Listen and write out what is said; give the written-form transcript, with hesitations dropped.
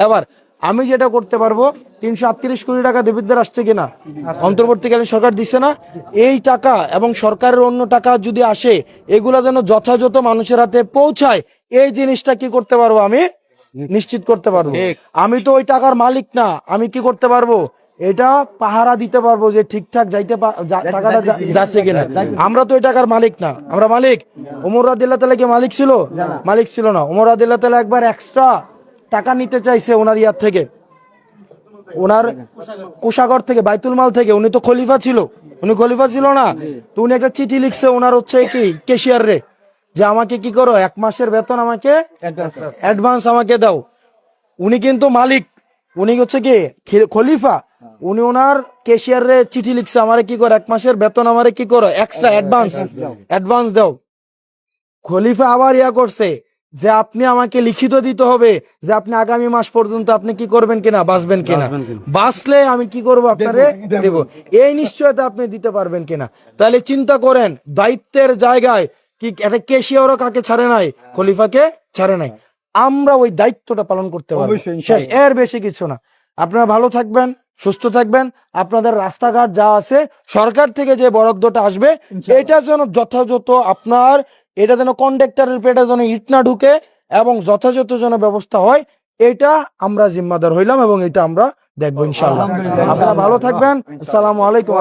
এবার আমি যেটা করতে পারবো, 338 কোটি টাকা দেবিদ্বার আসছে কিনা, অন্তর্বর্তীকালীন সরকার দিচ্ছে না, এই টাকা এবং সরকারের অন্য টাকা যদি আসে, এগুলো যেন যথাযথ মানুষের হাতে পৌঁছায়, এই জিনিসটা কি করতে পারবো, আমি নিশ্চিত করতে পারবো। আমি তো ওই টাকার মালিক না, আমি কি করতে পারবো, এটা পাহারা দিতে পারবো যে ঠিকঠাক টাকাটা যাচ্ছে কিনা। আমরা তো ওই টাকার মালিক না, আমরা মালিক ওমর রাদিয়াল্লাহু তাআলা কি মালিক ছিল? মালিক ছিল না। ওমর রাদিয়াল্লাহু তাআলা একবার এক্সট্রা টাকা নিতে চাইছে ওনার ইয়ার থেকে, ওনার কোষাগর থেকে, বাইতুল মাল থেকে। উনি তো খলিফা ছিল, উনি খলিফা ছিল না, তো উনি একটা চিঠি লিখছে ওনার হচ্ছে কি ক্যাশিয়ার রে, যে আমাকে কি করো, 1 মাসের বেতন আমাকে অ্যাডভান্স আমাকে দাও। উনি কিন্তু মালিক, উনি হচ্ছে কি খলিফা, উনি ওনার ক্যাশিয়ার রে চিঠি লিখছে, আমারে কি করো, 1 মাসের বেতন আমারে কি করো, এক্সট্রা অ্যাডভান্স দাও। খলিফা আবার ইয়া করছে যে আপনি আমাকে লিখিত দিতে হবে যে আপনি আগামী মাস পর্যন্ত আপনি কি করবেন কিনা, বাঁচবেন কিনা, বাঁচলে আমি কি করব, আপনারে দেব। এই নিশ্চয়তা আপনি দিতে পারবেন কিনা। তাহলে চিন্তা করেন, দায়িত্বের জায়গায় কি একটা ক্যাশিয়ারও কাকে ছাড়ে নাই, খলিফাকে ছাড়ে নাই। আমরা ওই দায়িত্বটা পালন করতে পারবো, শেষ, এর বেশি কিছু না। আপনারা ভালো থাকবেন, সুস্থ থাকবেন। আপনাদের রাস্তাঘাট যা আছে, সরকার থেকে যে বরাদ্দটা আসবে, এটা যেন যথাযথ আপনার, এটা যেন কন্ডাক্টরের পেটে যেন ইট না ঢুকে এবং যথাযথ যেন ব্যবস্থা হয়, এটা আমরা জিম্মাদার হইলাম এবং এটা আমরা দেখবো ইনশাআল্লাহ। আপনারা ভালো থাকবেন। আসসালামু আলাইকুম।